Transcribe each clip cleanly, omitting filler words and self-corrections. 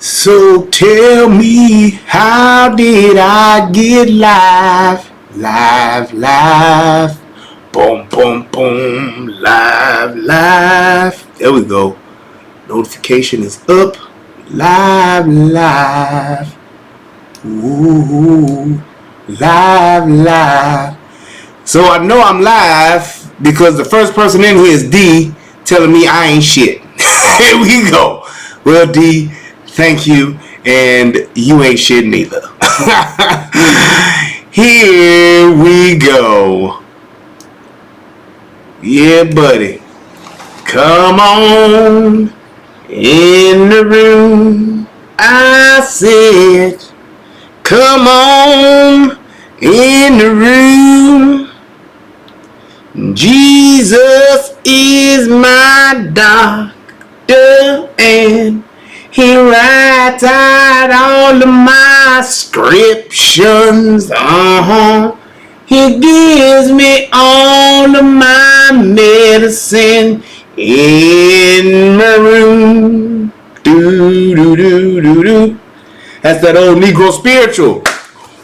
So tell me, how did I get live? Live, live. Boom, boom, boom. Live, live. There we go. Notification is up. Live, live. Ooh, live, live. So I know I'm live because the first person in here is D telling me I ain't shit. Here we go. Well, D, thank you, and you ain't shit neither. Here we go. Yeah, buddy. Come on in the room. I said, come on in the room. Jesus is my doctor, and he writes out all of my prescriptions. He gives me all of my medicine in my room. Do do do do do. That's that old Negro spiritual.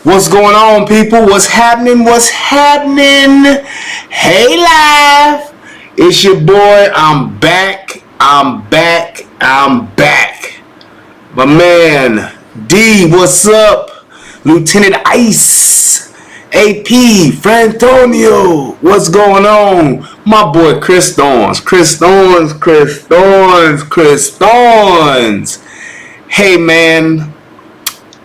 What's going on, people? What's happening? What's happening? Hey, live. It's your boy. I'm back. I'm back. I'm back. My man, D, what's up? Lieutenant Ice. AP, Frantonio, what's going on? My boy, Chris Thorns. Chris Thorns, Chris Thorns, Chris Thorns. Hey, man.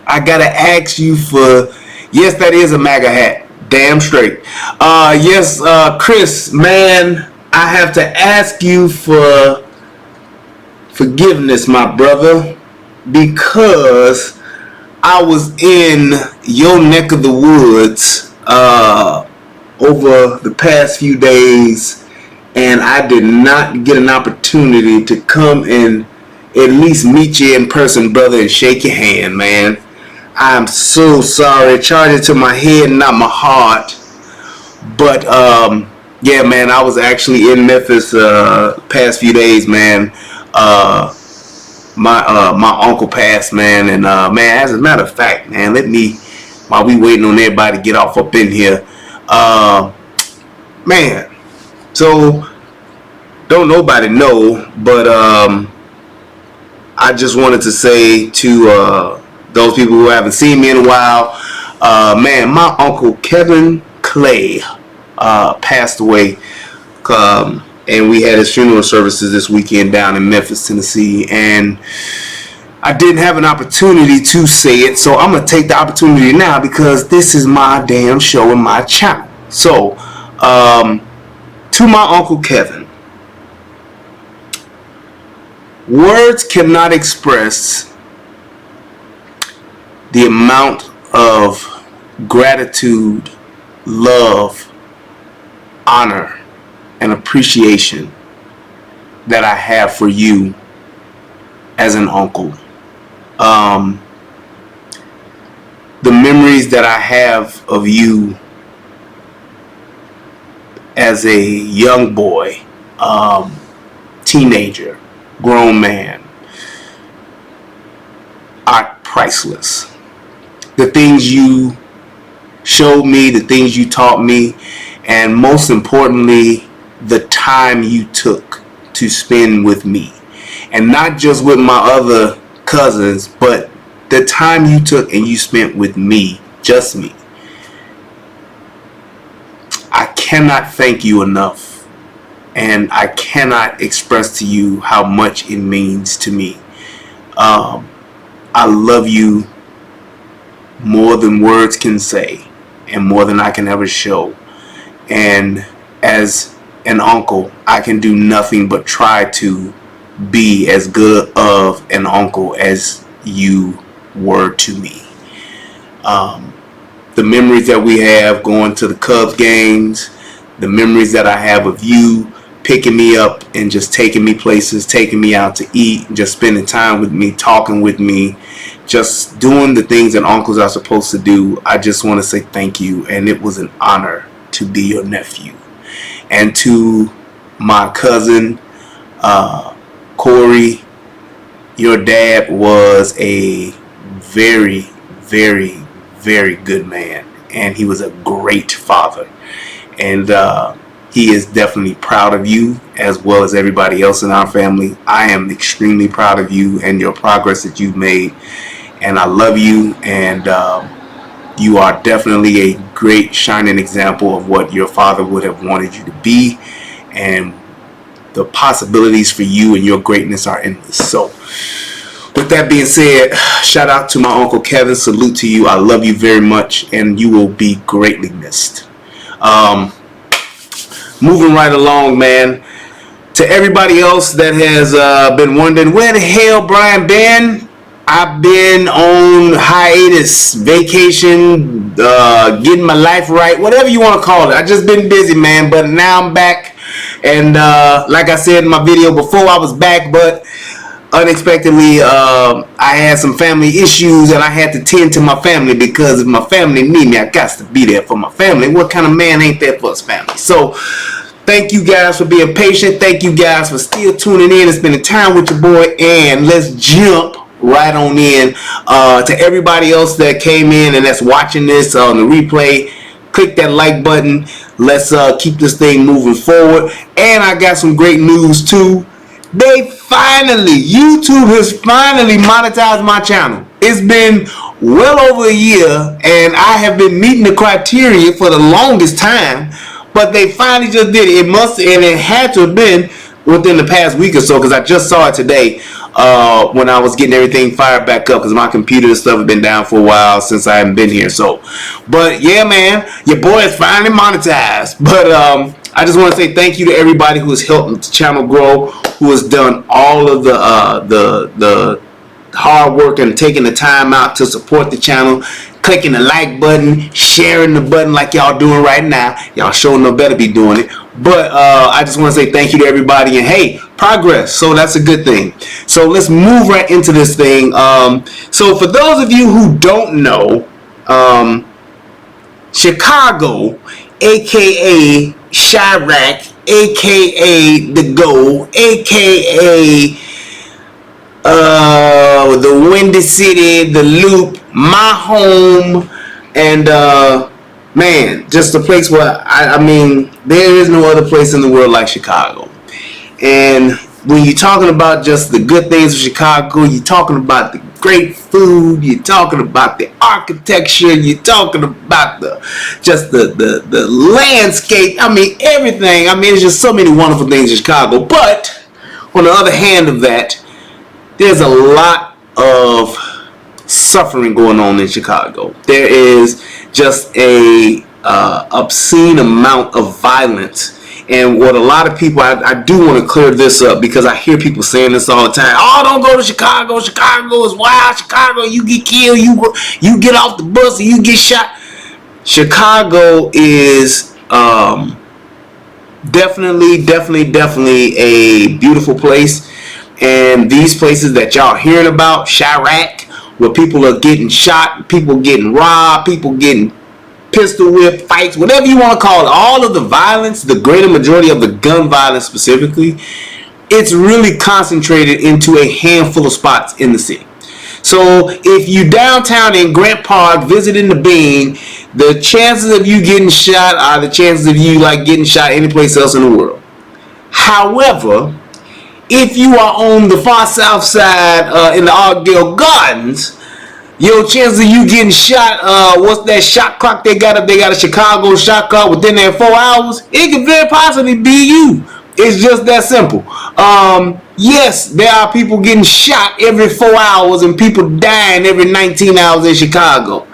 I gotta ask you for, yes, that is a MAGA hat. Damn straight. Yes, Chris, man, I have to ask you for forgiveness, my brother, because I was in your neck of the woods over the past few days, and I did not get an opportunity to come and at least meet you in person, brother, and shake your hand, man. I'm so sorry. Charge it to my head, not my heart. But yeah, man, I was actually in Memphis past few days, man. My uncle passed, man, and man, as a matter of fact, man, while we waiting on everybody to get off up in here, man. So don't nobody know, but I just wanted to say to those people who haven't seen me in a while, man, my uncle Kevin Clay passed away, and we had his funeral services this weekend down in Memphis, Tennessee, and I didn't have an opportunity to say it, so I'm going to take the opportunity now because this is my damn show and my channel. So, to my Uncle Kevin, words cannot express the amount of gratitude, love, honor, and appreciation that I have for you as an uncle. The memories that I have of you as a young boy, teenager, grown man, are priceless. The things you showed me, the things you taught me, and most importantly, the time you took to spend with me. And not just with my other cousins, but the time you took and you spent with me, just me. I cannot thank you enough, and I cannot express to you how much it means to me. I love you more than words can say, and more than I can ever show. And as an uncle, I can do nothing but try to be as good of an uncle as you were to me. The memories that we have going to the Cubs games, the memories that I have of you picking me up and just taking me places, taking me out to eat, just spending time with me, talking with me, just doing the things that uncles are supposed to do. I just want to say thank you, and it was an honor to be your nephew. And to my cousin, Corey, your dad was a very, very, very good man, and he was a great father. And he is definitely proud of you, as well as everybody else in our family. I am extremely proud of you and your progress that you've made, and I love you. And you are definitely a great shining example of what your father would have wanted you to be, and the possibilities for you and your greatness are endless. So with that being said, shout out to my Uncle Kevin. Salute to you. I love you very much, and you will be greatly missed. Moving right along, man. To everybody else that has been wondering, where the hell Brian been? I've been on hiatus, vacation, getting my life right, whatever you want to call it. I just been busy, man, but now I'm back. And like I said in my video before, I was back, but unexpectedly I had some family issues, and I had to tend to my family, because if my family need me, I got to be there for my family. What kind of man ain't there for his family? So thank you guys for being patient. Thank you guys for still tuning in and spending time with your boy. And let's jump right on in to everybody else that came in and that's watching this on the replay. Click that like button. Let's keep this thing moving forward. And I got some great news too. YouTube has finally monetized my channel. It's been well over a year, and I have been meeting the criteria for the longest time, but they finally just did it. It had to have been within the past week or so, because I just saw it today when I was getting everything fired back up, because my computer and stuff have been down for a while since I haven't been here. So, but yeah, man, your boy is finally monetized. But I just want to say thank you to everybody who has helped the channel grow, who has done all of the hard work and taking the time out to support the channel, clicking the like button, sharing the button like y'all doing right now. Y'all sure no better be doing it. But I just want to say thank you to everybody, and hey, progress, so that's a good thing. So let's move right into this thing. So for those of you who don't know, Chicago, aka Chirac, aka the Go, aka the Windy City, the Loop, my home, and man, just a place where I mean, there is no other place in the world like Chicago. And when you're talking about just the good things of Chicago, you're talking about the great food, you're talking about the architecture, you're talking about the landscape. I mean, everything. I mean, there's just so many wonderful things in Chicago. But on the other hand of that, there's a lot of suffering going on in Chicago. There is just a obscene amount of violence. And what a lot of people, I do want to clear this up, because I hear people saying this all the time. Oh, don't go to Chicago. Chicago is wild. Chicago, you get killed. You get off the bus and you get shot. Chicago is definitely a beautiful place. And these places that y'all hearing about, Chirac, where people are getting shot, people getting robbed, people getting pistol whip fights, whatever you want to call it, all of the violence, the greater majority of the gun violence specifically, it's really concentrated into a handful of spots in the city. So if you downtown in Grant Park visiting the Bean, the chances of you getting shot are the chances of you like getting shot any place else in the world. However, if you are on the far south side in the Argyle Gardens, your chances of you getting shot, what's that shot clock they got up? They got a Chicago shot clock within that 4 hours. It could very possibly be you. It's just that simple. Yes, there are people getting shot every 4 hours and people dying every 19 hours in Chicago.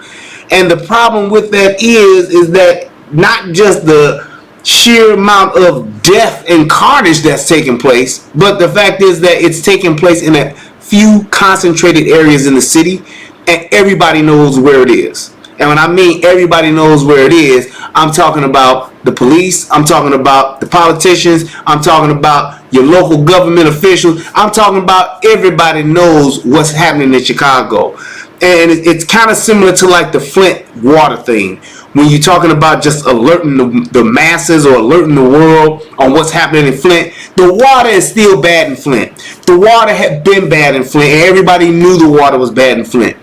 And the problem with that is that not just the sheer amount of death and carnage that's taking place, but the fact is that it's taking place in a few concentrated areas in the city, and everybody knows where it is. And when I mean everybody knows where it is, I'm talking about the police, I'm talking about the politicians, I'm talking about your local government officials, I'm talking about everybody knows what's happening in Chicago. and it's kind of similar to like the Flint water thing. When you're talking about just alerting the masses or alerting the world on what's happening in Flint, the water is still bad in Flint. The water had been bad in Flint, and everybody knew the water was bad in Flint.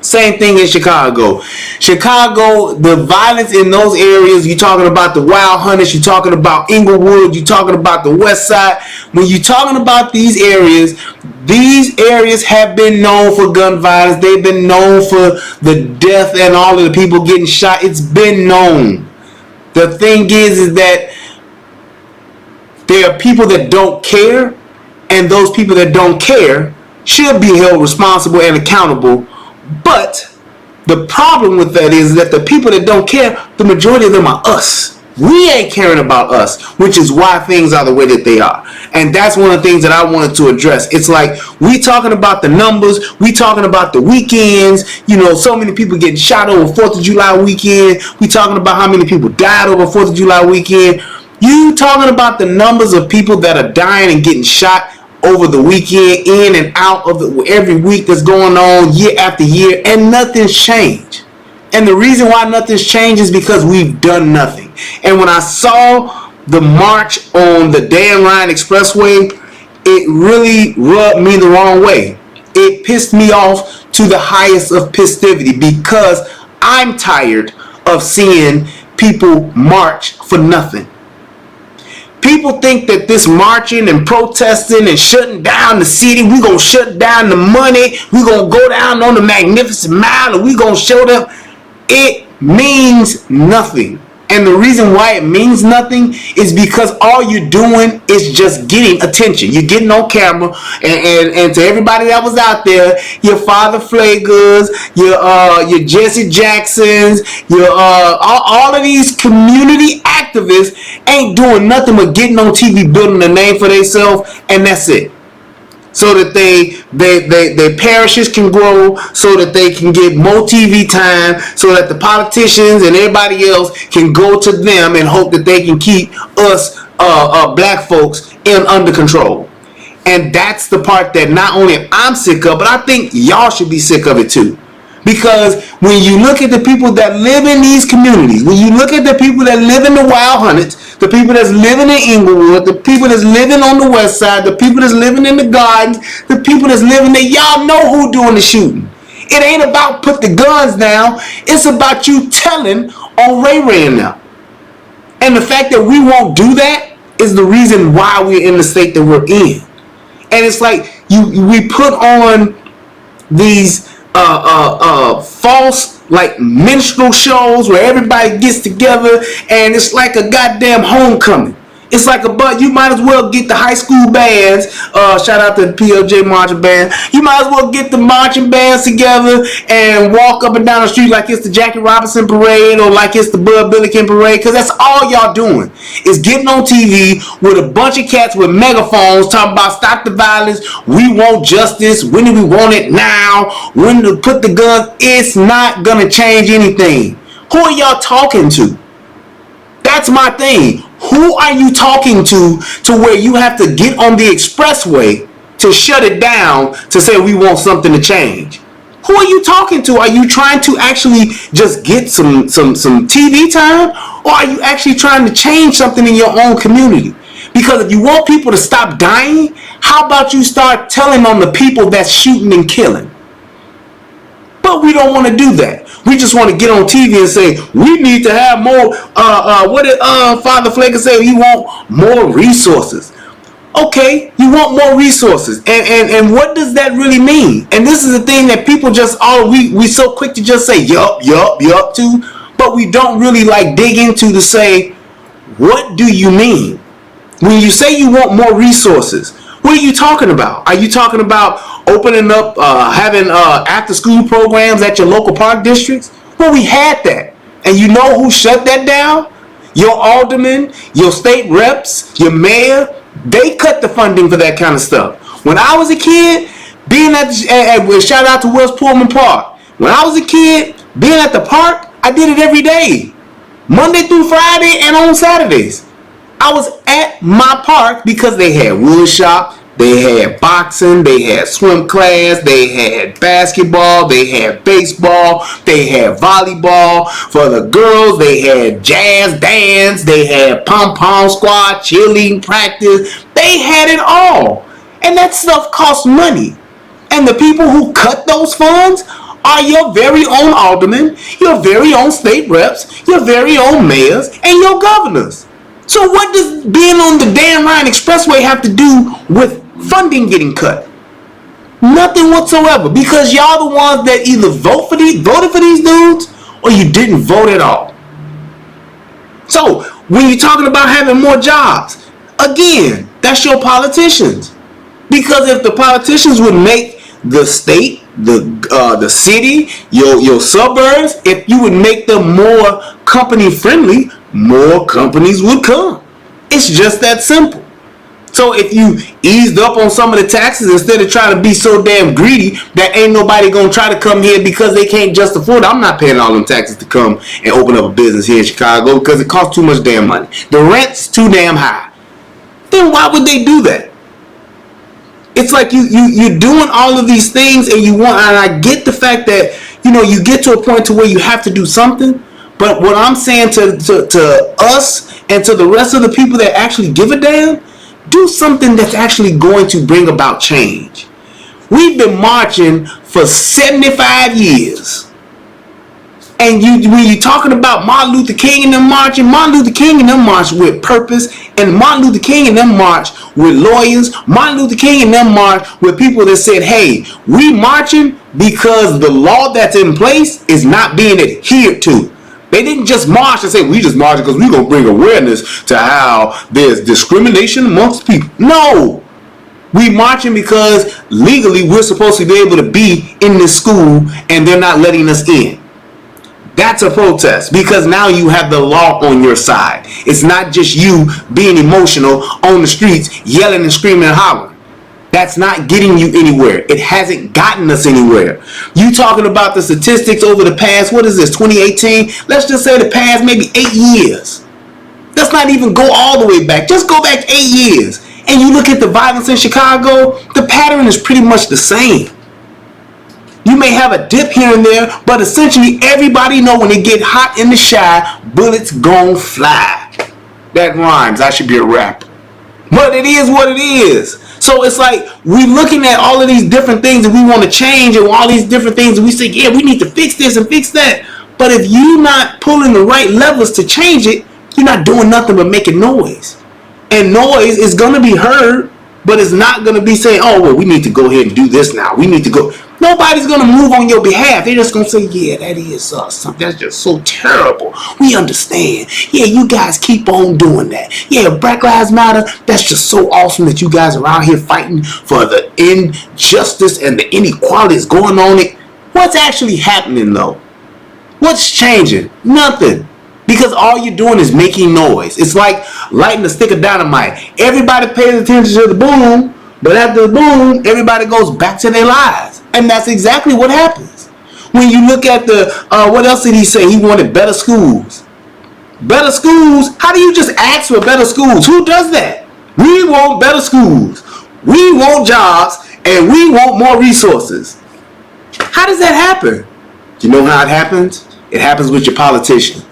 Same thing in Chicago. Chicago, the violence in those areas, you're talking about the Wild Hunters, you're talking about Inglewood, you're talking about the West Side. When you're talking about these areas have been known for gun violence. They've been known for the death and all of the people getting shot. It's been known. The thing is that there are people that don't care, and those people that don't care should be held responsible and accountable. But the problem with that is that the people that don't care, the majority of them are us. We ain't caring about us, which is why things are the way that they are. And that's one of the things that I wanted to address. It's like we talking about the numbers, we talking about the weekends, so many people getting shot over 4th of July weekend. We talking about how many people died over 4th of July weekend. You talking about the numbers of people that are dying and getting shot over the weekend, in and out of every week that's going on year after year, and nothing's changed. And the reason why nothing's changed is because we've done nothing. And when I saw the march on the Dan Ryan Expressway, it really rubbed me the wrong way. It pissed me off to the highest of festivity, because I'm tired of seeing people march for nothing. People think that this marching and protesting and shutting down the city, we're going to shut down the money, we're going to go down on the Magnificent Mile, and we're going to show them. It means nothing. And the reason why it means nothing is because all you're doing is just getting attention. You're getting on camera, and to everybody that was out there, your Father Flagers, your Jesse Jacksons, your all of these community activists ain't doing nothing but getting on TV, building a name for themselves, and that's it. So that their parishes can grow, so that they can get more TV time, so that the politicians and everybody else can go to them and hope that they can keep us black folks under control. And that's the part that not only I'm sick of, but I think y'all should be sick of it too. Because when you look at the people that live in these communities, when you look at the people that live in the Wild Hunters, the people that's living in Inglewood, the people that's living on the West Side, the people that's living in the Gardens, the people that's living there, y'all know who doing the shooting. It ain't about put the guns down. It's about you telling on Ray Ray now. And the fact that we won't do that is the reason why we're in the state that we're in. And it's like we put on these false like minstrel shows where everybody gets together and it's like a goddamn homecoming. It's like you might as well get the high school bands, shout out to the PLJ marching band, you might as well get the marching bands together and walk up and down the street like it's the Jackie Robinson parade or like it's the Bud Billiken parade, because that's all y'all doing is getting on TV with a bunch of cats with megaphones talking about stop the violence, we want justice, when do we want it now, when to put the guns. It's not gonna change anything. Who are y'all talking to? That's my thing. Who are you talking to where you have to get on the expressway to shut it down to say we want something to change? Who are you talking to? Are you trying to actually just get some TV time? Or are you actually trying to change something in your own community? Because if you want people to stop dying, how about you start telling on the people that's shooting and killing? But we don't want to do that. We just want to get on TV and say, we need to have more, what did Father Flaker say? He want more resources. Okay, you want more resources. And what does that really mean? And this is the thing that people just, we so quick to just say, yup to, but we don't really like dig into to say, what do you mean? When you say you want more resources, what are you talking about? Are you talking about opening up, having after-school programs at your local park districts? Well, we had that. And you know who shut that down? Your aldermen, your state reps, your mayor. They cut the funding for that kind of stuff. When I was a kid, being at shout out to West Pullman Park. When I was a kid, being at the park, I did it every day. Monday through Friday and on Saturdays. I was at my park because they had wood shop, They had boxing, they had swim class, they had basketball, they had baseball, they had volleyball. For the girls, they had jazz dance, they had pom-pom squad, cheerleading practice. They had it all. And that stuff costs money. And the people who cut those funds are your very own aldermen, your very own state reps, your very own mayors, and your governors. So what does being on the Dan Ryan Expressway have to do with funding getting cut? Nothing whatsoever, because y'all the ones that either voted for these dudes or you didn't vote at all. So when you're talking about having more jobs, again, that's your politicians. Because if the politicians would make the state, the city, your suburbs, if you would make them more company friendly, more companies would come. It's just that simple. So if you eased up on some of the taxes instead of trying to be so damn greedy that ain't nobody gonna try to come here because they can't just afford it. I'm not paying all them taxes to come and open up a business here in Chicago because it costs too much damn money. The rent's too damn high. Then why would they do that? It's like you're doing all of these things and you want, and I get the fact that, you know, you get to a point to where you have to do something. But what I'm saying to us and to the rest of the people that actually give a damn, do something that's actually going to bring about change. We've been marching for 75 years. And when you're talking about Martin Luther King and them marching, Martin Luther King and them marched with purpose, and Martin Luther King and them marched with lawyers. Martin Luther King and them marched with people that said, hey, we marching because the law that's in place is not being adhered to. They didn't just march and say, we just marching because we're going to bring awareness to how there's discrimination amongst people. No. We marching because legally we're supposed to be able to be in this school and they're not letting us in. That's a protest because now you have the law on your side. It's not just you being emotional on the streets, yelling and screaming and hollering. That's not getting you anywhere. It hasn't gotten us anywhere. You talking about the statistics over the past, what is this, 2018? Let's just say the past maybe 8 years. Let's not even go all the way back. Just go back 8 years. And you look at the violence in Chicago, the pattern is pretty much the same. You may have a dip here and there, but essentially everybody know when it get hot in the shy, bullets gon' fly. That rhymes. I should be a rapper. But it is what it is. So it's like we looking at all of these different things that we want to change and all these different things and we say, yeah, we need to fix this and fix that. But if you're not pulling the right levers to change it, you're not doing nothing but making noise. And noise is going to be heard, but it's not going to be saying, oh, well, we need to go ahead and do this now. We need to go. Nobody's going to move on your behalf. They're just going to say, yeah, that is something. That's just so terrible. We understand. Yeah, you guys keep on doing that. Yeah, Black Lives Matter. That's just so awesome that you guys are out here fighting for the injustice and the inequalities going on. What's actually happening, though? What's changing? Nothing. Because all you're doing is making noise. It's like lighting a stick of dynamite. Everybody pays attention to the boom, but after the boom, everybody goes back to their lives. And that's exactly what happens. When you look at the, what else did he say? He wanted better schools. Better schools? How do you just ask for better schools? Who does that? We want better schools. We want jobs, and we want more resources. How does that happen? You know how it happens? It happens with your politicians.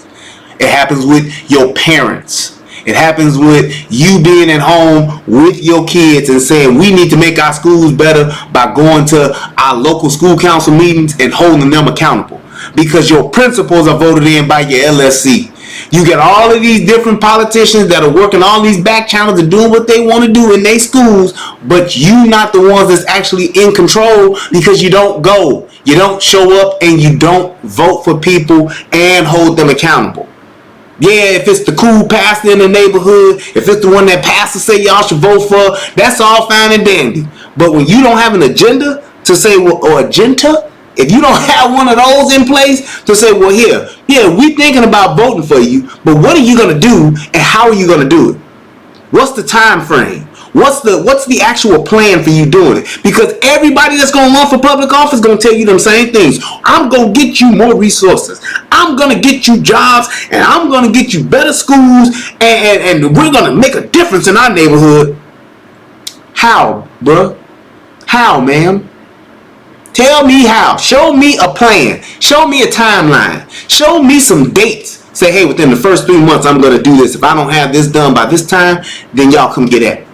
It happens with your parents. It happens with you being at home with your kids and saying we need to make our schools better by going to our local school council meetings and holding them accountable. Because your principals are voted in by your LSC. You get all of these different politicians that are working all these back channels and doing what they want to do in their schools, but you not the ones that's actually in control because you don't go. You don't show up and you don't vote for people and hold them accountable. Yeah, if it's the cool pastor in the neighborhood, if it's the one that pastors say y'all should vote for, that's all fine and dandy. But when you don't have an agenda to say, well, or agenda, if you don't have one of those in place to say, well, here, yeah, we thinking about voting for you, but what are you going to do and how are you going to do it? What's the time frame? What's the actual plan for you doing it? Because everybody that's going to run for public office is going to tell you them same things. I'm going to get you more resources. I'm going to get you jobs, and I'm going to get you better schools, and we're going to make a difference in our neighborhood. How, bruh? How, ma'am? Tell me how. Show me a plan. Show me a timeline. Show me some dates. Say, hey, within the first 3 months, I'm going to do this. If I don't have this done by this time, then y'all come get at me.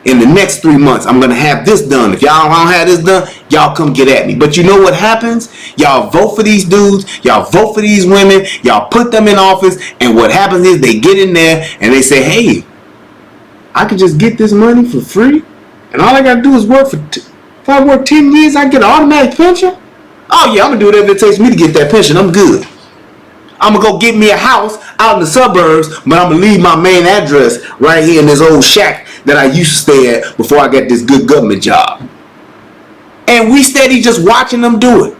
In the next 3 months, I'm going to have this done. If y'all don't have this done, y'all come get at me. But you know what happens? Y'all vote for these dudes. Y'all vote for these women. Y'all put them in office. And what happens is they get in there and they say, hey, I could just get this money for free. And all I got to do is work for... If I work 10 years, I get an automatic pension? Oh, yeah, I'm going to do whatever it takes me to get that pension. I'm good. I'm going to go get me a house out in the suburbs, but I'm going to leave my main address right here in this old shack that I used to stay at before I got this good government job. And we steady just watching them do it.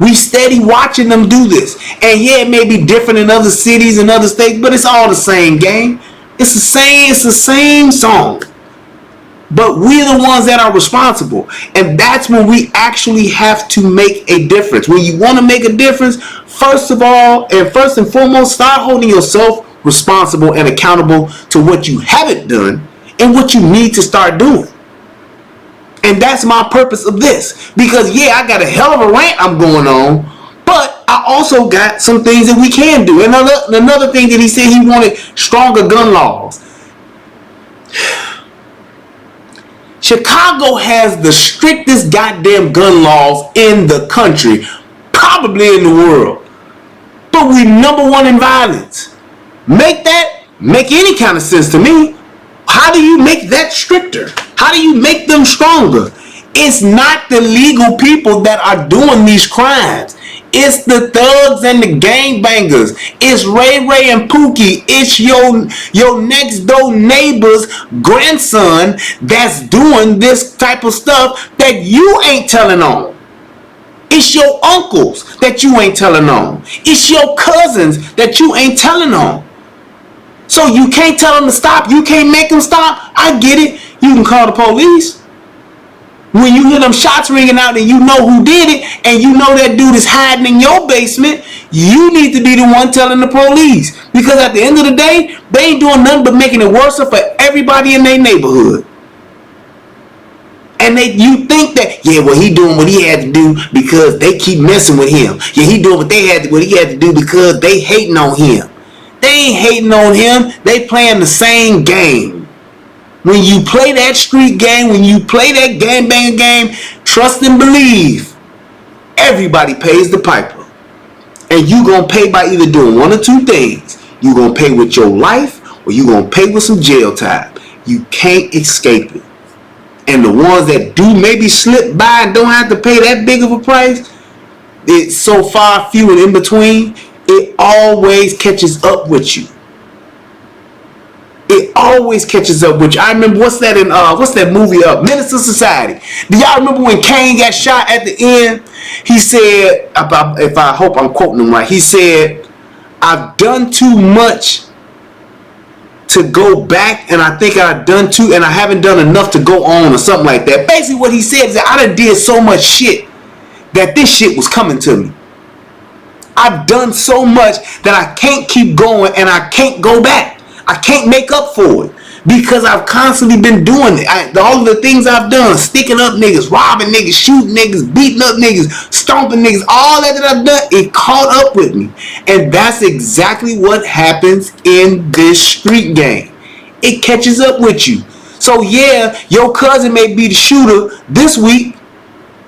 We steady watching them do this. And yeah, it may be different in other cities and other states, but it's all the same game. It's the same song. But we're the ones that are responsible. And that's when we actually have to make a difference. When you want to make a difference, first and foremost, start holding yourself responsible and accountable to what you haven't done and what you need to start doing. And that's my purpose of this. Because yeah, I got a hell of a rant I'm going on, but I also got some things that we can do. And another thing that he said, he wanted stronger gun laws. Chicago has the strictest goddamn gun laws in the country, probably in the world. But we number one in violence. Make any kind of sense to me. How do you make that stricter? How do you make them stronger? It's not the legal people that are doing these crimes. It's the thugs and the gangbangers. It's Ray Ray and Pookie. It's your next door neighbor's grandson that's doing this type of stuff that you ain't telling on. It's your uncles that you ain't telling on. It's your cousins that you ain't telling on. So you can't tell them to stop. You can't make them stop. I get it. You can call the police. When you hear them shots ringing out and you know who did it and you know that dude is hiding in your basement, you need to be the one telling the police. Because at the end of the day, they ain't doing nothing but making it worse for everybody in their neighborhood. And you think that, yeah, well, he doing what he had to do because they keep messing with him. Yeah, he doing what he had to do because they hating on him. They ain't hating on him. They playing the same game. When you play that street game, when you play that gangbang game, trust and believe, everybody pays the piper. And you gonna pay by either doing one or two things. You gonna pay with your life or you gonna pay with some jail time. You can't escape it. And the ones that do maybe slip by and don't have to pay that big of a price, it's so far few and in between, it always catches up with you. It always catches up with you. I remember, what's that movie, Menace to Society? Do y'all remember when Kane got shot at the end? He said, if I hope I'm quoting him right, he said, I've done too much to go back, and I think I've done too, and I haven't done enough to go on, or something like that. Basically what he said is that I done did so much shit that this shit was coming to me. I've done so much that I can't keep going and I can't go back. I can't make up for it because I've constantly been doing it. All of the things I've done, sticking up niggas, robbing niggas, shooting niggas, beating up niggas, stomping niggas, all that I've done, it caught up with me. And that's exactly what happens in this street game. It catches up with you. So yeah, your cousin may be the shooter this week,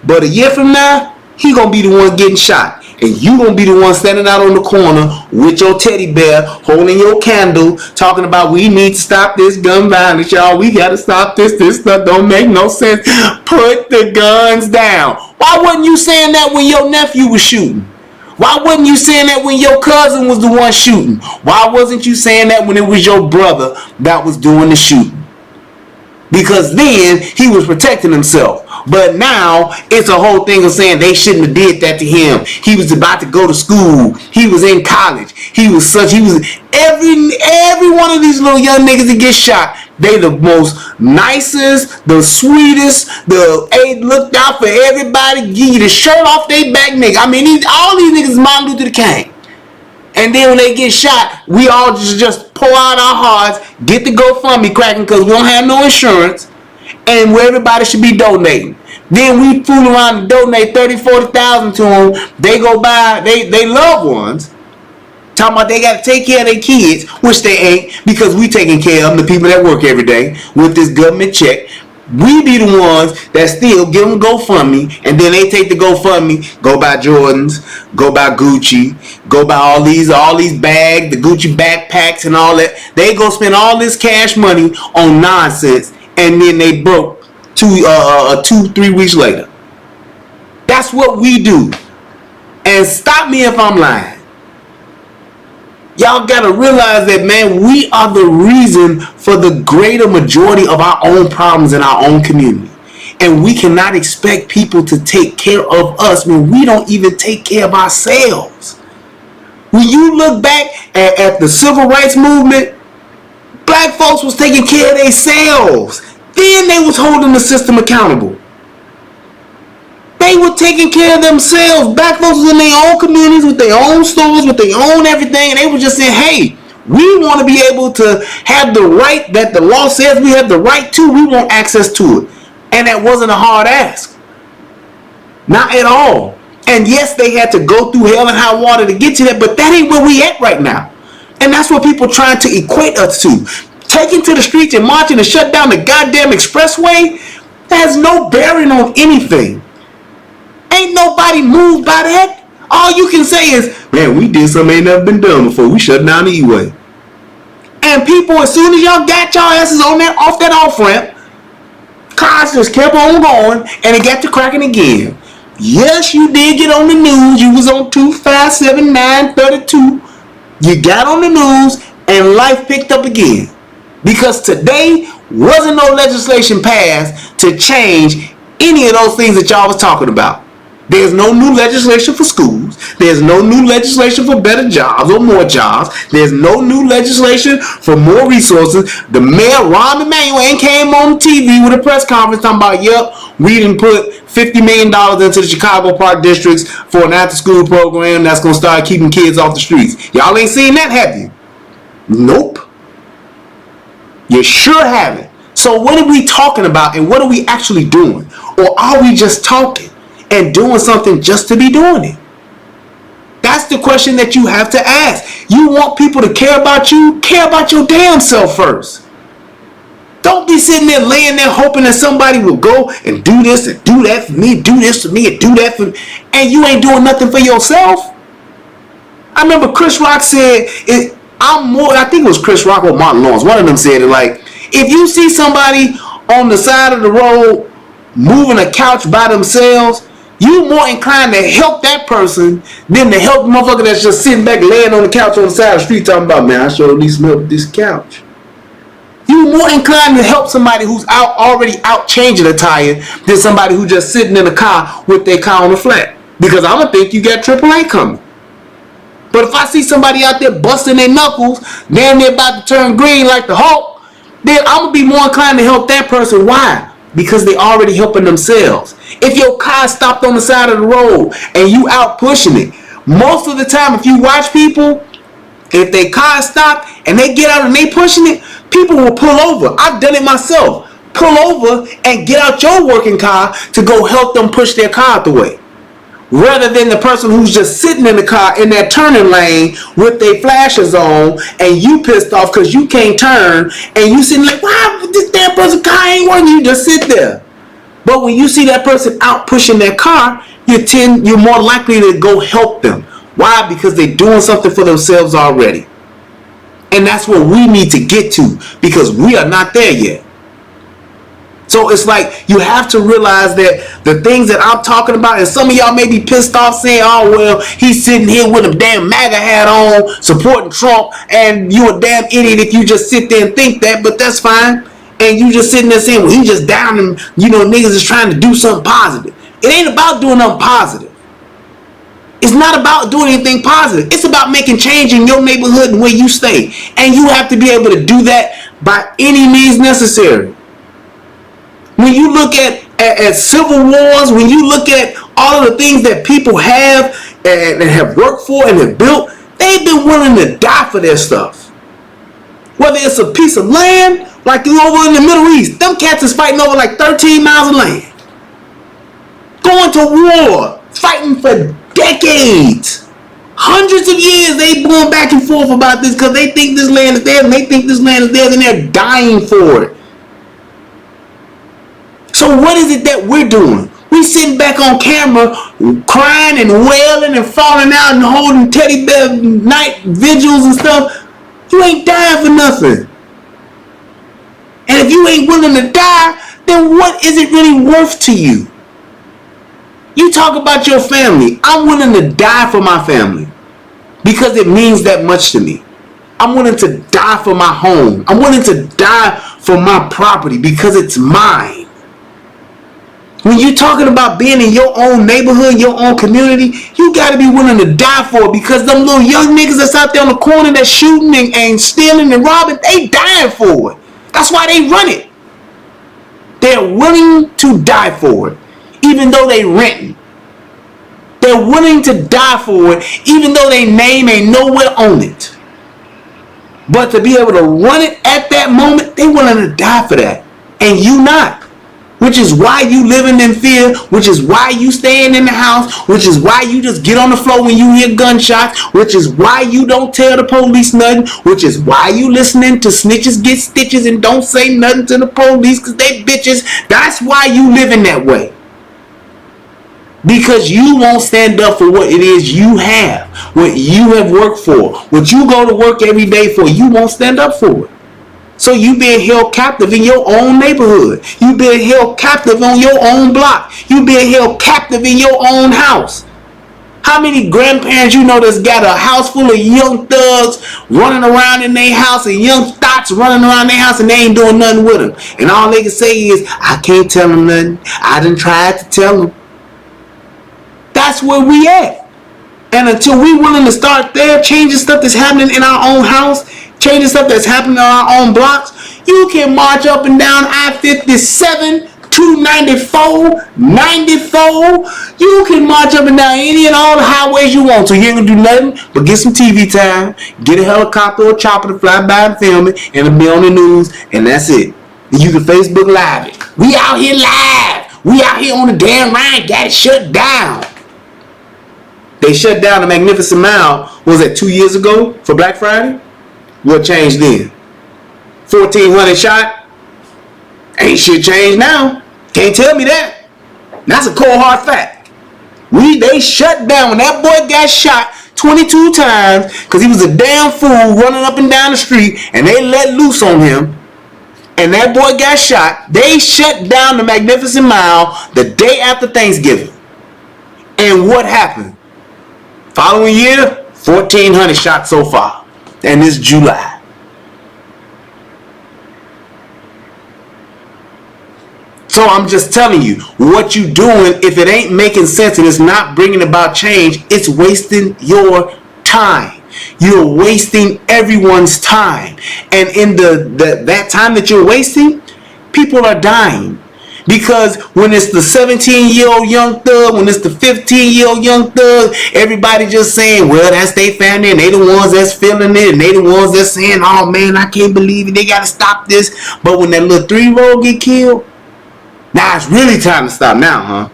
but a year from now, he gonna be the one getting shot. And you gonna be the one standing out on the corner with your teddy bear, holding your candle, talking about we need to stop this gun violence, y'all. We gotta stop this. This stuff don't make no sense. Put the guns down. Why wasn't you saying that when your nephew was shooting? Why wasn't you saying that when your cousin was the one shooting? Why wasn't you saying that when it was your brother that was doing the shooting? Because then he was protecting himself. But now it's a whole thing of saying they shouldn't have did that to him. He was about to go to school. He was in college. Every one of these little young niggas that get shot, they the most nicest, the sweetest, they looked out for everybody, give you the shirt off their back nigga. I mean, all these niggas Martin Luther King. And then when they get shot, we all just pour out our hearts, get the GoFundMe cracking because we don't have no insurance. and where everybody should be donating. Then we fool around and donate 30, 40,000 to them. They go buy they loved ones. Talking about they got to take care of their kids, which they ain't, because we taking care of them, the people that work every day with this government check. We be the ones that still give them GoFundMe, and then they take the GoFundMe, go buy Jordans, go buy Gucci, go buy all these bags, the Gucci backpacks and all that. They go spend all this cash money on nonsense, and then they broke 2-3 weeks later. That's what we do. And stop me if I'm lying. Y'all gotta realize that, man, we are the reason for the greater majority of our own problems in our own community. And we cannot expect people to take care of us when we don't even take care of ourselves. When you look back at the civil rights movement, black folks was taking care of themselves. Then they was holding the system accountable. They were taking care of themselves. Black folks was in their own communities with their own stores, with their own everything, and they were just saying, hey, we want to be able to have the right that the law says we have the right to. We want access to it. And that wasn't a hard ask. Not at all. And yes, they had to go through hell and high water to get to that, but that ain't where we at right now. And that's what people trying to equate us to. Taking to the streets and marching to shut down the goddamn expressway, that has no bearing on anything. Ain't nobody moved by that. All you can say is, man, we did something ain't never been done before. We shut down the E-way. And people, as soon as y'all got y'all asses on that off that off ramp, cars just kept on going, and it got to cracking again. Yes, you did get on the news. You was on 257-932. You got on the news, and life picked up again. Because today wasn't no legislation passed to change any of those things that y'all was talking about. There's no new legislation for schools. There's no new legislation for better jobs or more jobs. There's no new legislation for more resources. The mayor, Rahm Emanuel, came on TV with a press conference talking about, yep, we didn't put $50 million into the Chicago Park districts for an after-school program that's going to start keeping kids off the streets. Y'all ain't seen that, have you? Nope. You sure haven't. So what are we talking about, and what are we actually doing? Or are we just talking and doing something just to be doing it? That's the question that you have to ask. You want people to care about you? Care about your damn self first. Don't be sitting there laying there hoping that somebody will go and do this and do that for me, do this for me and do that for me, and you ain't doing nothing for yourself. I remember Chris Rock said, I think it was Chris Rock or Martin Lawrence, one of them said it, like, if you see somebody on the side of the road moving a couch by themselves, you more inclined to help that person than to help the motherfucker that's just sitting back laying on the couch on the side of the street talking about, man, I sure at least smelled this couch. You more inclined to help somebody who's already out changing a tire than somebody who just sitting in a car with their car on the flat. Because I'm going to think you got AAA coming. But if I see somebody out there busting their knuckles, damn near about to turn green like the Hulk, then I'm going to be more inclined to help that person. Why? Because they already helping themselves. If your car stopped on the side of the road and you out pushing it, most of the time if you watch people, if their car stopped and they get out and they pushing it, people will pull over. I've done it myself. Pull over and get out your working car to go help them push their car out the way. Rather than the person who's just sitting in the car in that turning lane with their flashes on and you pissed off because you can't turn and you sitting like, why this damn person's car ain't working? You just sit there. But when you see that person out pushing their car, you're more likely to go help them. Why? Because they're doing something for themselves already. And that's what we need to get to, because we are not there yet. So it's like you have to realize that the things that I'm talking about, and some of y'all may be pissed off saying, oh, well, he's sitting here with a damn MAGA hat on supporting Trump, and you a damn idiot if you just sit there and think that, but that's fine. And you just sitting there saying, well, he just down and, niggas is trying to do something positive. It ain't about doing nothing positive. It's not about doing anything positive. It's about making change in your neighborhood and where you stay. And you have to be able to do that by any means necessary. When you look at civil wars, when you look at all of the things that people have and have worked for and have built, they've been willing to die for their stuff. Whether it's a piece of land, like you over in the Middle East, them cats is fighting over like 13 miles of land. Going to war, fighting for decades. Hundreds of years they going back and forth about this because they think this land is theirs and they think this land is theirs and they're dying for it. So what is it that we're doing? We sitting back on camera crying and wailing and falling out and holding teddy bear night vigils and stuff. You ain't dying for nothing. And if you ain't willing to die, then what is it really worth to you? You talk about your family. I'm willing to die for my family because it means that much to me. I'm willing to die for my home. I'm willing to die for my property because it's mine. When you're talking about being in your own neighborhood, your own community, you got to be willing to die for it because them little young niggas that's out there on the corner that's shooting and stealing and robbing, they dying for it. That's why they run it. They're willing to die for it, even though they renting. They're willing to die for it, even though their name ain't nowhere on it. But to be able to run it at that moment, they willing to die for that. And you not. Which is why you living in fear, which is why you staying in the house, which is why you just get on the floor when you hear gunshots, which is why you don't tell the police nothing, which is why you listening to snitches get stitches and don't say nothing to the police because they bitches. That's why you living that way. Because you won't stand up for what it is you have, what you have worked for, what you go to work every day for. You won't stand up for it. So you being held captive in your own neighborhood. You being held captive on your own block. You being held captive in your own house. How many grandparents you know that's got a house full of young thugs running around in their house and young thoughts running around their house and they ain't doing nothing with them? And all they can say is, I can't tell them nothing. I done tried to tell them. That's where we at. And until we willing to start there, changing stuff that's happening in our own house, changing stuff that's happening on our own blocks, you can march up and down I-57, 294, 94. You can march up and down any and all the highways you want to. You ain't gonna do nothing but get some TV time, get a helicopter or chopper to fly by and film it, and it'll be on the news, and that's it. And you can Facebook Live it. We out here live. We out here on the damn line. Got it shut down. They shut down the Magnificent Mile, what was that, 2 years ago for Black Friday? What changed then? 1,400 shot? Ain't shit changed now. Can't tell me that. That's a cold hard fact. They shut down when that boy got shot 22 times because he was a damn fool running up and down the street and they let loose on him. And that boy got shot. They shut down the Magnificent Mile the day after Thanksgiving. And what happened? Following year, 1,400 shots so far. And it's July. So I'm just telling you, what you doing, if it ain't making sense and it's not bringing about change, it's wasting your time. You're wasting everyone's time. And in that time that you're wasting, people are dying. Because when it's the 17-year-old young thug, when it's the 15-year-old young thug, everybody just saying, well, that's their family, and they the ones that's feeling it, and they the ones that's saying, oh man, I can't believe it, they gotta stop this. But when that little 3-year-old get killed, now it's really time to stop now, huh?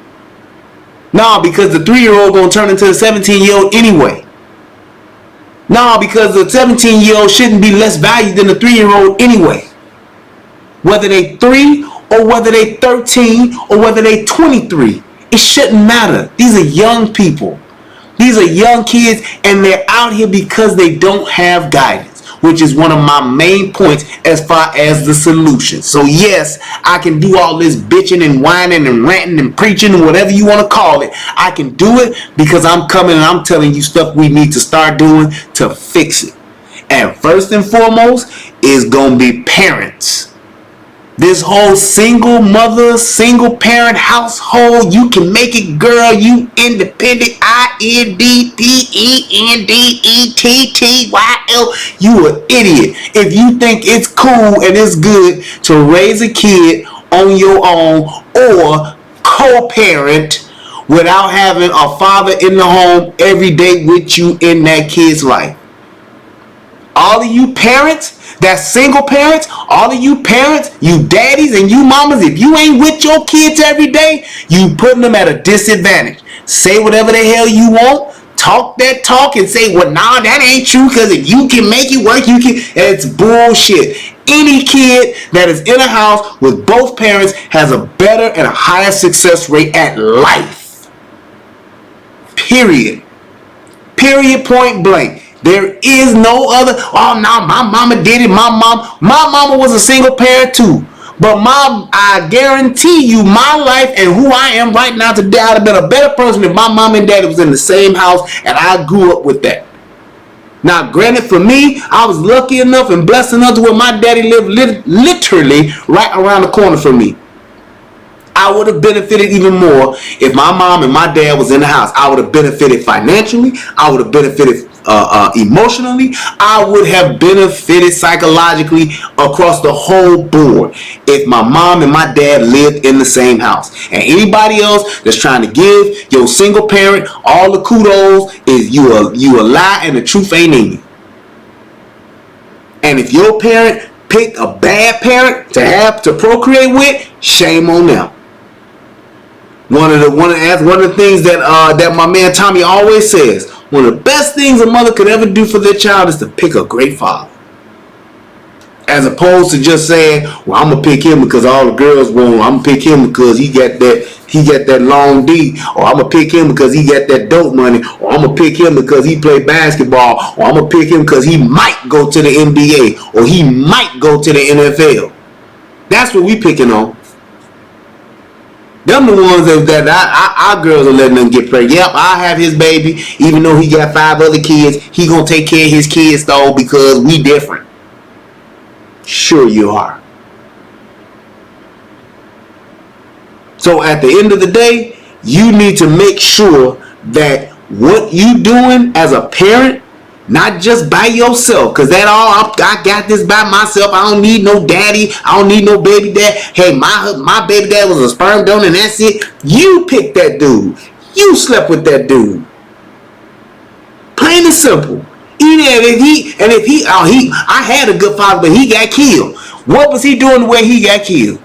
No, because the 3-year-old gonna turn into a 17-year-old anyway. No, because the 17-year-old shouldn't be less valued than the 3-year-old anyway. Whether they 3 or whether they 13 or whether they 23, it shouldn't matter. These are young people. These are young kids, and they're out here because they don't have guidance, which is one of my main points as far as the solution. So yes, I can do all this bitching and whining and ranting and preaching and whatever you want to call it. I can do it because I'm coming and I'm telling you stuff we need to start doing to fix it. And first and foremost is going to be parents. This whole single mother, single parent household, you can make it, girl, you independent, INDPENDETTYL, you an idiot. If you think it's cool and it's good to raise a kid on your own or co-parent without having a father in the home every day with you in that kid's life. all of you parents, that's single parents, all of you parents, you daddies and you mamas, if you ain't with your kids every day, you putting them at a disadvantage. Say whatever the hell you want. Talk that talk and say, well, nah, that ain't true, because if you can make it work, you can. It's bullshit. Any kid that is in a house with both parents has a better and a higher success rate at life. Period. Period, point blank. There is no other. Oh, no, my mama did it. My mama was a single parent too. But I guarantee you, my life and who I am right now today, I'd have been a better person if my mom and daddy was in the same house and I grew up with that. Now, granted, for me, I was lucky enough and blessed enough to where my daddy lived literally right around the corner from me. I would have benefited even more if my mom and my dad was in the house. I would have benefited financially. I would have benefited emotionally. I would have benefited psychologically across the whole board if my mom and my dad lived in the same house. And anybody else that's trying to give your single parent all the kudos is you a lie and the truth ain't in you. And if your parent picked a bad parent to procreate with, shame on them. One of the things that my man Tommy always says, one of the best things a mother could ever do for their child is to pick a great father. As opposed to just saying, well, I'm gonna pick him because all the girls want him. I'm gonna pick him because he got that long D, or I'm gonna pick him because he got that dope money, or I'm gonna pick him because he played basketball, or I'm gonna pick him because he might go to the NBA, or he might go to the NFL. That's what we picking on. Them the ones that our girls are letting them get pregnant. Yep, I have his baby, even though he got 5 other kids. He gonna take care of his kids though because we different. Sure you are. So at the end of the day, you need to make sure that what you doing as a parent, not just by yourself, because that all I got this by myself. I don't need no daddy. I don't need no baby dad. Hey, my baby dad was a sperm donor and that's it. You picked that dude. You slept with that dude. Plain and simple. I had a good father, but he got killed. What was he doing where he got killed?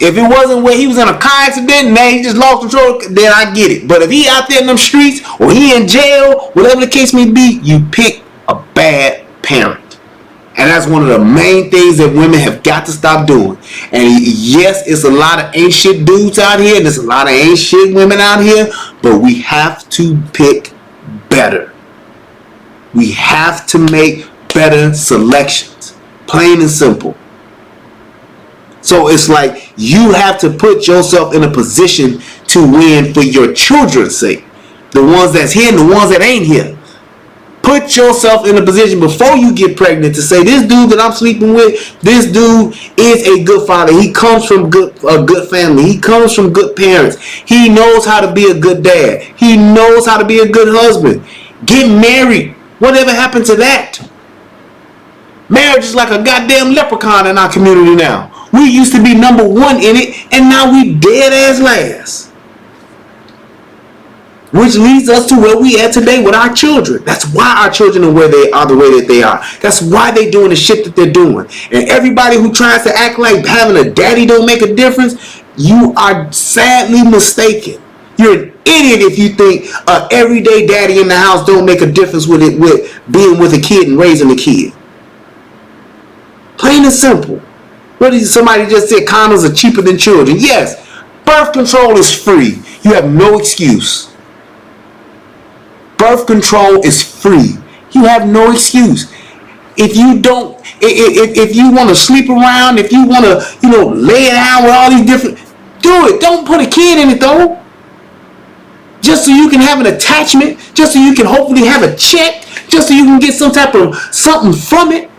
If it wasn't where he was in a car accident, now he just lost control, then I get it. But if he out there in them streets, or he in jail, whatever the case may be, you pick a bad parent. And that's one of the main things that women have got to stop doing. And yes, it's a lot of ain't shit dudes out here, and there's a lot of ain't shit women out here, but we have to pick better. We have to make better selections. Plain and simple. So it's like you have to put yourself in a position to win for your children's sake. The ones that's here and the ones that ain't here. Put yourself in a position before you get pregnant to say, this dude that I'm sleeping with, this dude is a good father. He comes from a good family. He comes from good parents. He knows how to be a good dad. He knows how to be a good husband. Get married. Whatever happened to that? Marriage is like a goddamn leprechaun in our community now. We used to be number 1 in it, and now we dead as last. Which leads us to where we at today with our children. That's why our children are where they are the way that they are. That's why they doing the shit that they're doing. And everybody who tries to act like having a daddy don't make a difference, you are sadly mistaken. You're an idiot if you think everyday daddy in the house don't make a difference with being with a kid and raising a kid. Plain and simple. Somebody just said condoms are cheaper than children. Yes, birth control is free. You have no excuse. Birth control is free. You have no excuse. If you don't, if you want to sleep around, if you want to, lay down with all these different, do it. Don't put a kid in it though. Just so you can have an attachment, just so you can hopefully have a check, just so you can get some type of something from it.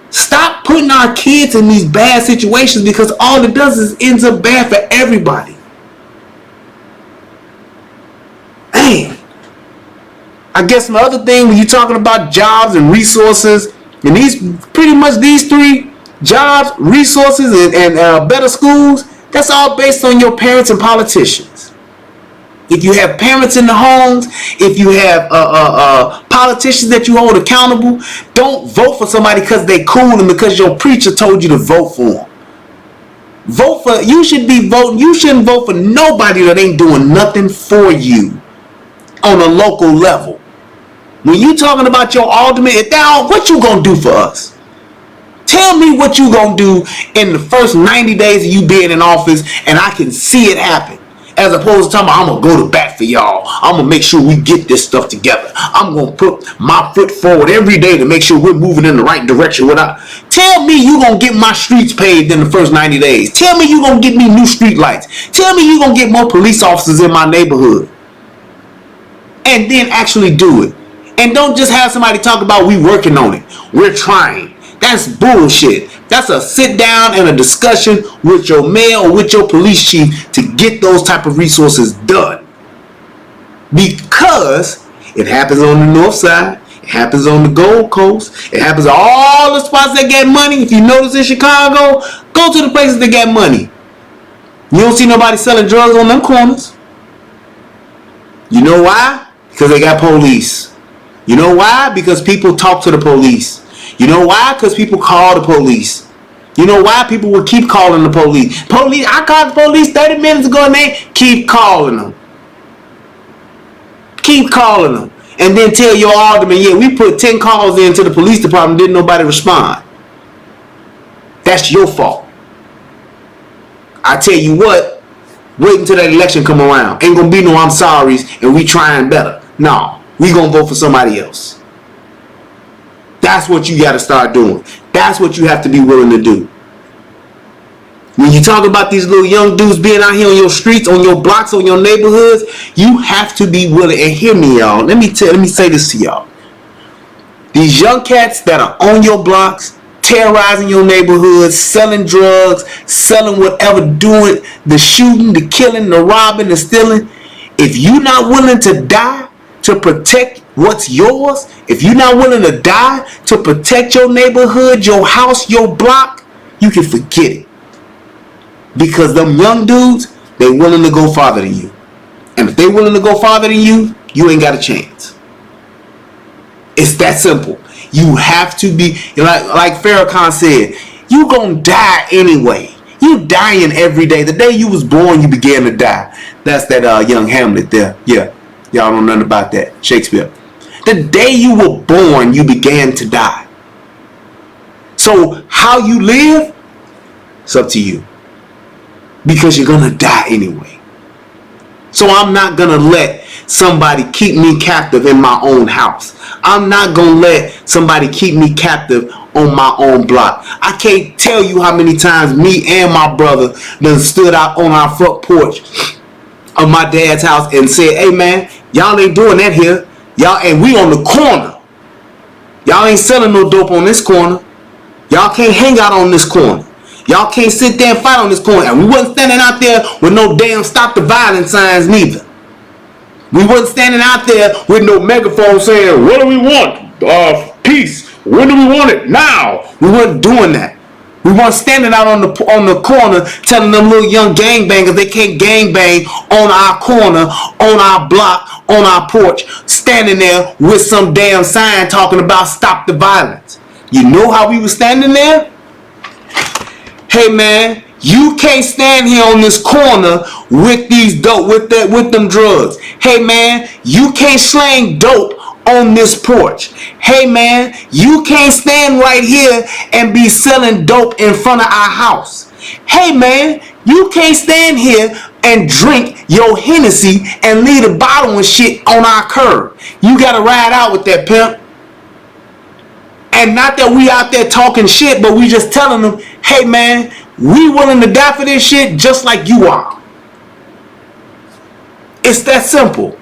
Stop putting our kids in these bad situations, because all it does is ends up bad for everybody. Man, I guess my other thing when you're talking about jobs and resources, and these 3 jobs, resources, and better schools, that's all based on your parents and politicians. If you have parents in the homes, if you have politicians that you hold accountable, don't vote for somebody because they cool and because your preacher told you to vote for them. You should be voting. You shouldn't vote for nobody that ain't doing nothing for you on a local level. When you talking about your alderman, what you gonna do for us? Tell me what you gonna do in the first 90 days of you being in office, and I can see it happen. As opposed to talking about, I'm going to go to bat for y'all. I'm going to make sure we get this stuff together. I'm going to put my foot forward every day to make sure we're moving in the right direction. Tell me you going to get my streets paved in the first 90 days. Tell me you going to get me new street lights. Tell me you going to get more police officers in my neighborhood. And then actually do it. And don't just have somebody talk about we working on it. We're trying. That's bullshit. That's a sit down and a discussion with your mayor or with your police chief to get those type of resources done. Because it happens on the north side. It happens on the Gold Coast. It happens at all the spots that get money. If you notice in Chicago, go to the places that get money. You don't see nobody selling drugs on them corners. You know why? Because they got police. You know why? Because people talk to the police. You know why? Because people call the police. You know why? People will keep calling the police. I called the police 30 minutes ago and they keep calling them. Keep calling them. And then tell your alderman, yeah, we put 10 calls into the police department, didn't nobody respond. That's your fault. I tell you what, wait until that election come around. Ain't gonna be no I'm sorry's and we trying better. No, we gonna vote for somebody else. That's what you got to start doing. That's what you have to be willing to do. When you talk about these little young dudes being out here on your streets, on your blocks, on your neighborhoods, you have to be willing. And hear me, y'all. Let me say this to y'all. These young cats that are on your blocks, terrorizing your neighborhoods, selling drugs, selling whatever, doing the shooting, the killing, the robbing, the stealing. If you're not willing to die to protect what's yours, if you're not willing to die to protect your neighborhood, your house, your block, you can forget it. Because them young dudes, they willing to go farther than you. And if they willing to go farther than you, you ain't got a chance. It's that simple. You have to be, like Farrakhan said, you gonna die anyway. You dying every day. The day you was born, you began to die. That's that young Hamlet there. Yeah. Y'all don't know nothing about that. Shakespeare. The day you were born, you began to die. So how you live, it's up to you. Because you're going to die anyway. So I'm not going to let somebody keep me captive in my own house. I'm not going to let somebody keep me captive on my own block. I can't tell you how many times me and my brother done stood out on our front porch of my dad's house and said, hey man, y'all ain't doing that here. Y'all, and we on the corner. Y'all ain't selling no dope on this corner. Y'all can't hang out on this corner. Y'all can't sit there and fight on this corner. And we wasn't standing out there with no damn stop the violence signs neither. We wasn't standing out there with no megaphone saying, what do we want? Peace. When do we want it? Now. We weren't doing that. We weren't standing out on the corner telling them little young gangbangers they can't gangbang on our corner, on our block, on our porch, standing there with some damn sign talking about stop the violence. You know how we were standing there? Hey man, you can't stand here on this corner with these dope, with them drugs. Hey man, you can't slang dope on this porch. Hey man, you can't stand right here and be selling dope in front of our house. Hey man, you can't stand here and drink your Hennessy and leave the bottle and shit on our curb. You gotta ride out with that, pimp. And not that we out there talking shit, but we just telling them, hey man, we willing to die for this shit just like you are. It's that simple.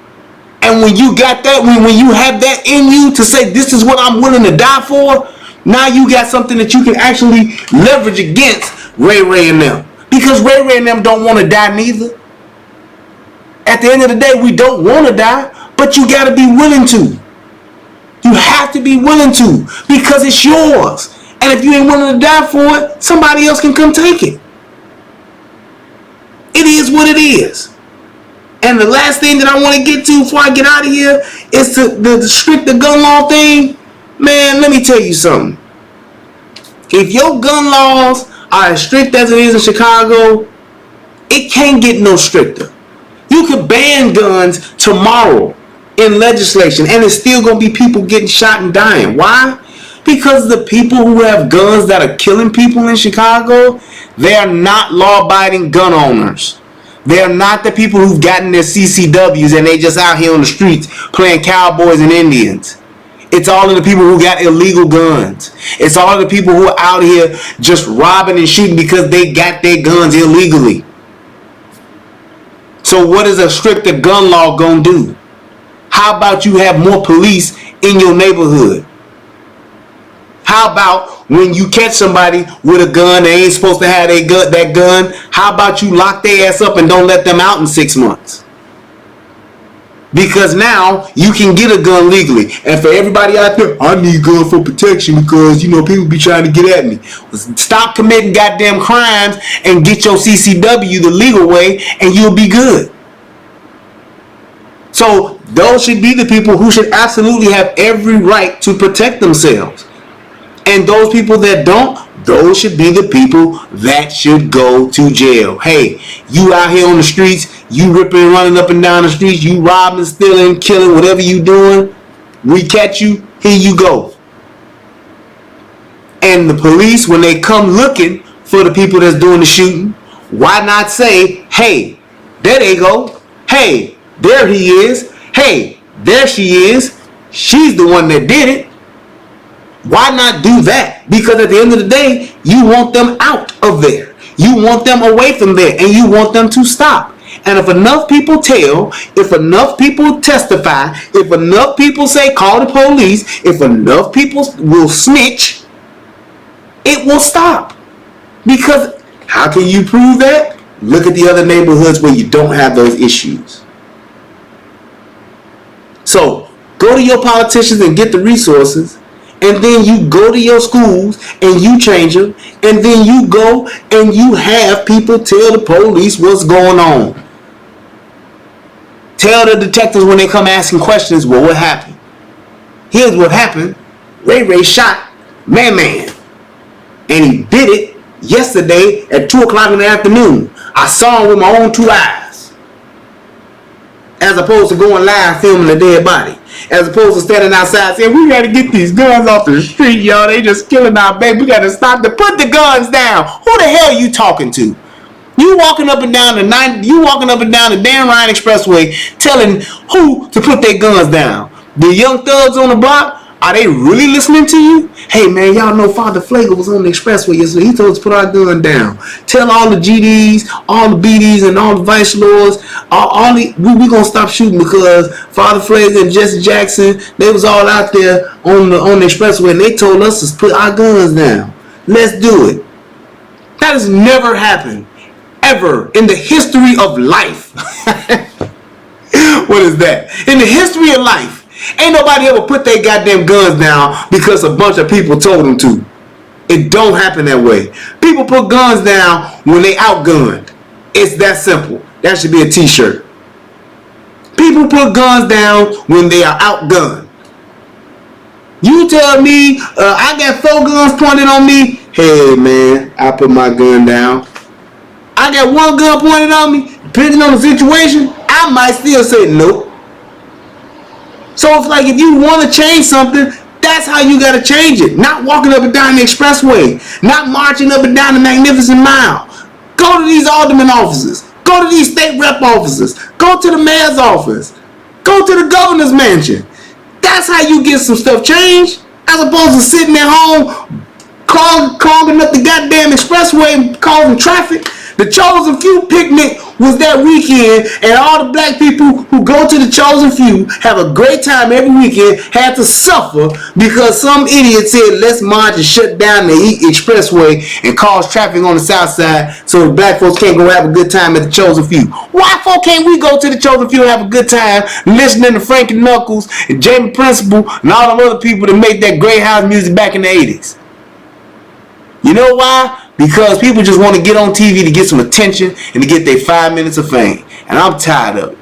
And when you got that, when you have that in you to say this is what I'm willing to die for, now you got something that you can actually leverage against Ray and them. Because Ray and them don't want to die neither. At the end of the day, we don't want to die, but you got to be willing to. You have to be willing to, because it's yours. And if you ain't willing to die for it, somebody else can come take it. It is what it is. And the last thing that I want to get to before I get out of here is the stricter gun law thing. Man, let me tell you something. If your gun laws are as strict as it is in Chicago, it can't get no stricter. You could ban guns tomorrow in legislation, and it's still going to be people getting shot and dying. Why? Because the people who have guns that are killing people in Chicago, they are not law-abiding gun owners. They are not the people who've gotten their CCWs and they just out here on the streets playing cowboys and Indians. It's all of the people who got illegal guns. It's all of the people who are out here just robbing and shooting because they got their guns illegally. So what is a stricter gun law gonna do? How about you have more police in your neighborhood? How about when you catch somebody with a gun, they ain't supposed to have that gun, how about you lock their ass up and don't let them out in 6 months? Because now you can get a gun legally. And for everybody out there, I need a gun for protection because, you know, people be trying to get at me. Stop committing goddamn crimes and get your CCW the legal way and you'll be good. So those should be the people who should absolutely have every right to protect themselves. And those people that don't, those should be the people that should go to jail. Hey, you out here on the streets, you ripping and running up and down the streets, you robbing, stealing, killing, whatever you doing, we catch you, here you go. And the police, when they come looking for the people that's doing the shooting, why not say, hey, there they go. Hey, there he is. Hey, there she is. She's the one that did it. Why not do that? Because at the end of the day, you want them out of there. You want them away from there, and you want them to stop. And if enough people tell, if enough people testify, if enough people say call the police, if enough people will snitch, it will stop. Because how can you prove that? Look at the other neighborhoods where you don't have those issues. So go to your politicians and get the resources. And then you go to your schools and you change them. And then you go and you have people tell the police what's going on. Tell the detectives when they come asking questions, well, what happened? Here's what happened. Ray shot Man. And he did it yesterday at 2 o'clock in the afternoon. I saw him with my own 2 eyes. As opposed to going live filming a dead body. As opposed to standing outside saying, we gotta get these guns off the street, y'all. They just killing our baby. We gotta stop them. Put the guns down. Who the hell are you talking to? You walking up and down the Dan Ryan Expressway telling who to put their guns down. The young thugs on the block, are they really listening to you? Hey man, y'all know Father Flagel was on the expressway yesterday. He told us to put our gun down. Tell all the GDs, all the BDs, and all the vice lords, we gonna stop shooting because Father Flagel and Jesse Jackson, they was all out there on the expressway and they told us to put our guns down. Let's do it. That has never happened ever in the history of life. What is that? In the history of life. Ain't nobody ever put their goddamn guns down because a bunch of people told them to. It don't happen that way. People put guns down when they outgunned. It's that simple. That should be a t-shirt. People put guns down when they are outgunned. You tell me I got 4 guns pointed on me. Hey man, I put my gun down. I got 1 gun pointed on me. Depending on the situation, I might still say nope. So it's like if you want to change something, that's how you got to change it. Not walking up and down the expressway. Not marching up and down the Magnificent Mile. Go to these alderman offices. Go to these state rep offices. Go to the mayor's office. Go to the governor's mansion. That's how you get some stuff changed. As opposed to sitting at home clogging up the goddamn expressway and causing traffic. The Chosen Few picnic was that weekend, and all the black people who go to the Chosen Few have a great time every weekend had to suffer because some idiot said let's march and shut down the expressway and cause traffic on the south side so the black folks can't go have a good time at the Chosen Few. Why folk can't we go to the Chosen Few and have a good time listening to Frankie Knuckles and Jamie Principle and all them other people that made that great house music back in the 80s? You know why? Because people just want to get on TV to get some attention and to get their 5 minutes of fame. And I'm tired of it.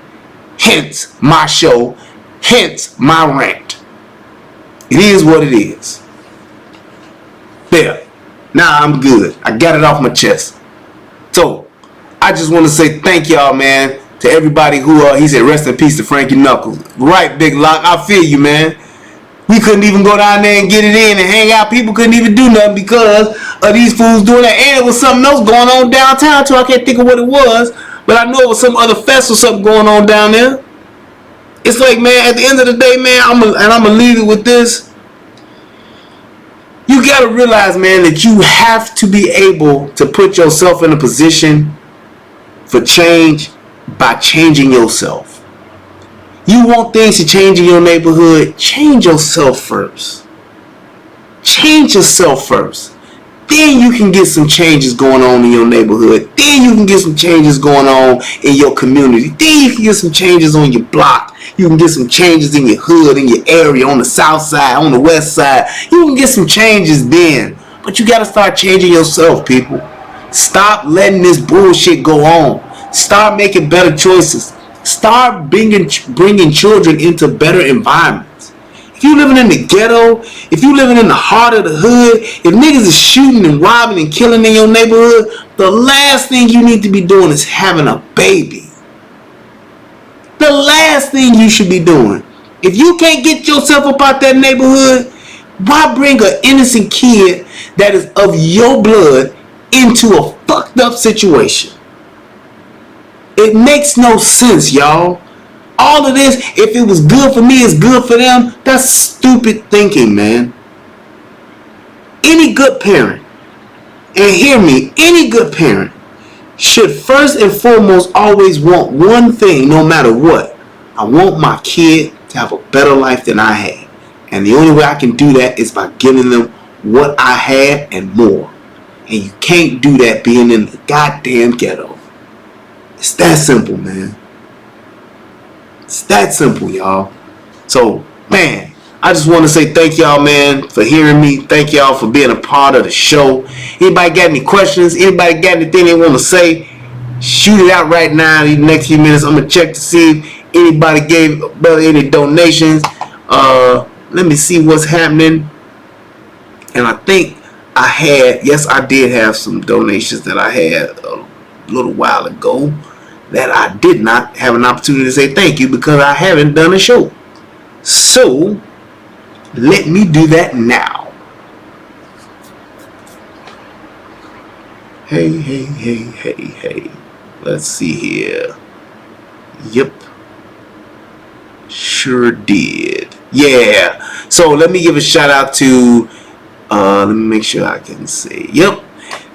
Hence my show. Hence my rant. It is what it is. There. Now I'm good. I got it off my chest. So, I just want to say thank y'all, man, to everybody who, he said rest in peace to Frankie Knuckles. Right, Big Lock. I feel you, man. We couldn't even go down there and get it in and hang out. People couldn't even do nothing because of these fools doing that. And it was something else going on downtown too. I can't think of what it was, but I know it was some other festival, something going on down there. It's like, man, at the end of the day, man, I'm gonna leave it with this. You gotta realize, man, that you have to be able to put yourself in a position for change by changing yourself. You want things to change in your neighborhood, change yourself first. Change yourself first. Then you can get some changes going on in your neighborhood. Then you can get some changes going on in your community. Then you can get some changes on your block. You can get some changes in your hood, in your area, on the south side, on the west side. You can get some changes then. But you got to start changing yourself, people. Stop letting this bullshit go on. Start making better choices. Start bringing children into better environments. If you living in the ghetto, if you living in the heart of the hood, if niggas is shooting and robbing and killing in your neighborhood, the last thing you need to be doing is having a baby. The last thing you should be doing. If you can't get yourself up out that neighborhood, why bring an innocent kid that is of your blood into a fucked up situation? It makes no sense, y'all. All of this, if it was good for me, it's good for them. That's stupid thinking, man. Any good parent, and hear me, any good parent should first and foremost always want one thing, no matter what. I want my kid to have a better life than I had. And the only way I can do that is by giving them what I had and more. And you can't do that being in the goddamn ghetto. It's that simple, man. It's that simple, y'all. So, man, I just want to say thank y'all, man, for hearing me. Thank y'all for being a part of the show. Anybody got any questions? Anybody got anything they want to say? Shoot it out right now. In the next few minutes, I'm going to check to see if anybody gave Brother any donations. Let me see what's happening. And I think yes, I did have some donations that I had a little while ago that I did not have an opportunity to say thank you because I haven't done a show. So, let me do that now. Hey. Let's see here. Yep. Sure did. Yeah. So, let me give a shout out to, let me make sure I can say, yep.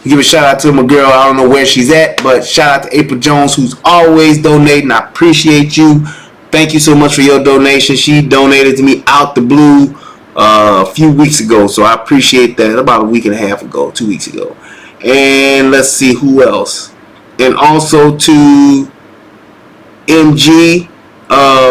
Give a shout out to my girl. I don't know where she's at, but shout out to April Jones, who's always donating. I appreciate you. Thank you so much for your donation. She donated to me out the blue a few weeks ago, so I appreciate that. About a week and a half ago, 2 weeks ago. And let's see who else. And also to MG,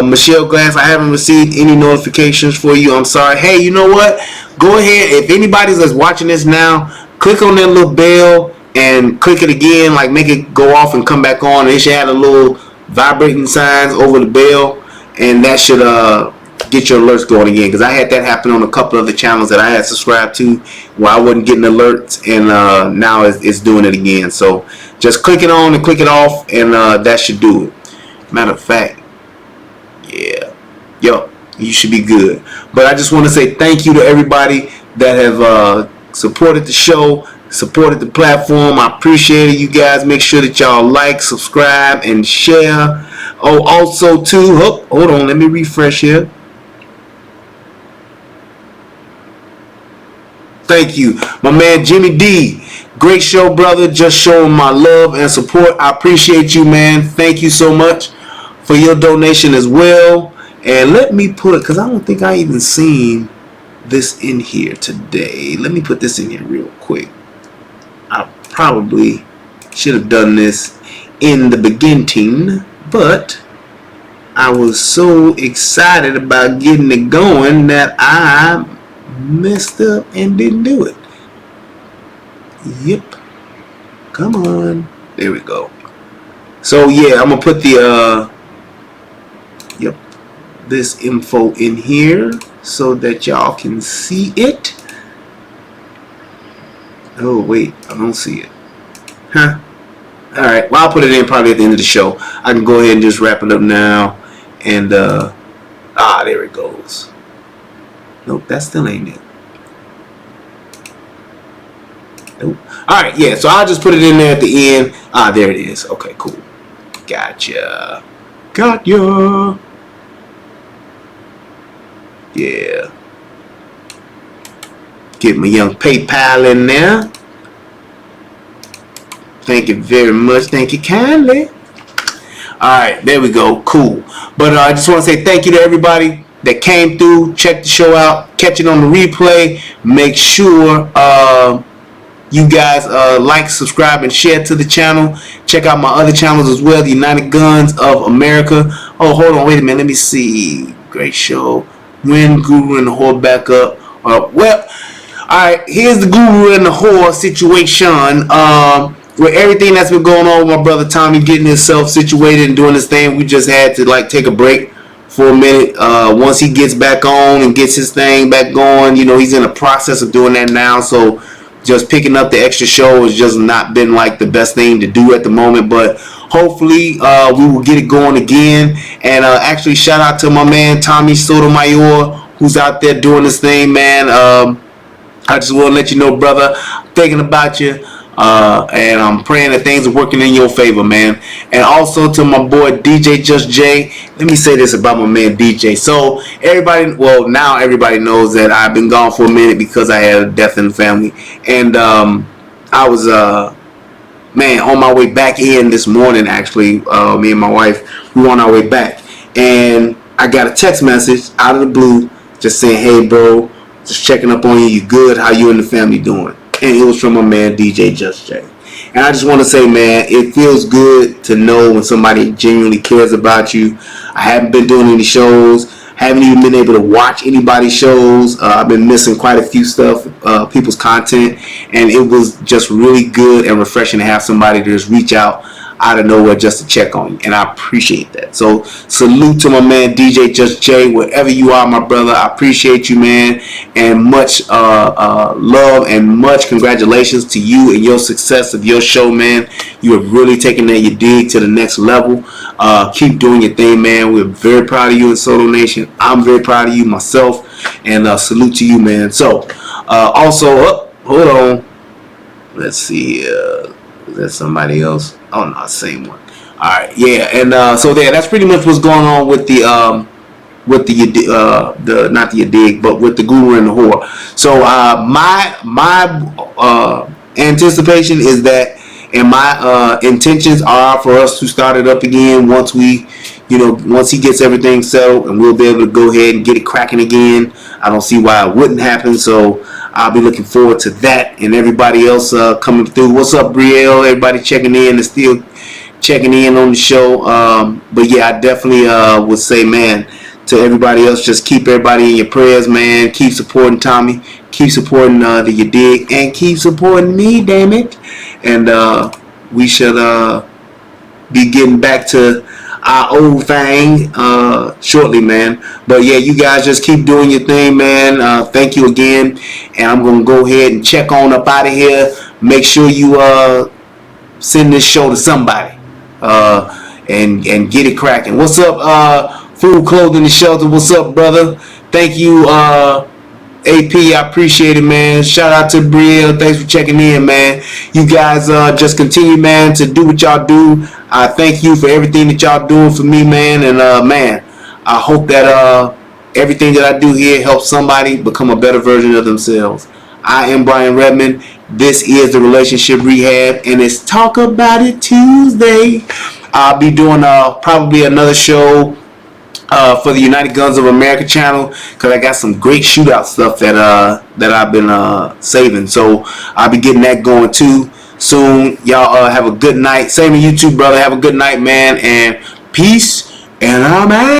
Michelle Glass. I haven't received any notifications for you. I'm sorry. Hey, you know what? Go ahead. If anybody's that's watching this now, click on that little bell and click it again, like make it go off and come back on. It should have a little vibrating signs over the bell, and that should get your alerts going again. Because I had that happen on a couple of the channels that I had subscribed to where I wasn't getting alerts, and now it's doing it again. So just click it on and click it off, and that should do it. Matter of fact, yeah, you should be good. But I just want to say thank you to everybody that have supported the show, supported the platform. I appreciate it, you guys. Make sure that y'all like, subscribe, and share. Oh, also too, hold on, let me refresh here. Thank you, my man Jimmy D. Great show, brother. Just showing my love and support. I appreciate you, man. Thank you so much for your donation as well. And let me put, because I don't think I even seen this in here today. Let me put this in here real quick. I probably should have done this in the beginning, but I was so excited about getting it going that I messed up and didn't do it. Yep. Come on. There we go. So yeah, I'm gonna put the this info in here so that y'all can see it. Oh wait, I don't see it. Huh? Alright, well I'll put it in probably at the end of the show. I can go ahead and just wrap it up now. And there it goes. Nope, that still ain't it. Nope. Alright, yeah, so I'll just put it in there at the end. There it is. Okay, cool. Gotcha. Yeah. Get my young PayPal in there. Thank you very much. Thank you kindly. Alright, there we go. Cool. But I just want to say thank you to everybody that came through, check the show out, catch it on the replay. Make sure you guys like, subscribe, and share to the channel. Check out my other channels as well, the United Guns of America. Oh, hold on, wait a minute, let me see. Great show. When Guru and the Whore back up. Well, alright, here's the Guru and the Whore situation. With everything that's been going on with my brother Tommy getting himself situated and doing his thing, we just had to like take a break for a minute. Once he gets back on and gets his thing back going, you know, he's in the process of doing that now. So just picking up the extra show has just not been like the best thing to do at the moment. But hopefully we will get it going again. And actually shout out to my man Tommy Sotomayor, who's out there doing this thing, man. I just want to let you know, brother, I'm thinking about you. And I'm praying that things are working in your favor, man. And also to my boy DJ Just J. Let me say this about my man DJ. So everybody, well, now everybody knows that I've been gone for a minute because I had a death in the family. And I was man, on my way back in this morning, actually. Me and my wife, we were on our way back, and I got a text message out of the blue just saying, hey bro, just checking up on you. You good? How you and the family doing? And it was from my man DJ Just J. And I just want to say, man, it feels good to know when somebody genuinely cares about you. I haven't been doing any shows, haven't even been able to watch anybody's shows. I've been missing quite a few stuff, people's content, and it was just really good and refreshing to have somebody to just reach out of nowhere just to check on you, and I appreciate that. So salute to my man DJ Just J, wherever you are, my brother. I appreciate you, man, and much love and much congratulations to you and your success of your show, man. You have really taken that you dig to the next level. Keep doing your thing, man. We're very proud of you in Solo Nation. I'm very proud of you myself, and salute to you, man. So also, hold on, let's see, is that somebody else? Oh no, same one. All right, yeah, and so there, that's pretty much what's going on with the not the Yadig, but with the Guru and the Whore. So my anticipation is that, and my intentions are for us to start it up again once we, once he gets everything settled, and we'll be able to go ahead and get it cracking again. I don't see why it wouldn't happen. So I'll be looking forward to that, and everybody else coming through. What's up, Brielle? Everybody checking in and still checking in on the show. But yeah, I definitely would say, man, to everybody else, just keep everybody in your prayers, man. Keep supporting Tommy. Keep supporting the You Dig, and keep supporting me, damn it. And we should be getting back to our old thing shortly, man. But yeah, you guys just keep doing your thing, man. Thank you again, and I'm gonna go ahead and check on up out of here. Make sure you send this show to somebody and get it cracking. What's up, Food, Clothing, and Shelter? What's up, brother? Thank you, AP, I appreciate it, man. Shout out to Brielle. Thanks for checking in, man. You guys just continue, man, to do what y'all do. I thank you for everything that y'all doing for me, man. And man, I hope that everything that I do here helps somebody become a better version of themselves. I am Brian Redmond. This is the Relationship Rehab, and it's Talk About It Tuesday. I'll be doing probably another show for the United Guns of America channel, because I got some great shootout stuff that I've been saving. So I'll be getting that going too soon. Y'all have a good night. Same to you too, brother. Have a good night, man, and peace. And I'm out.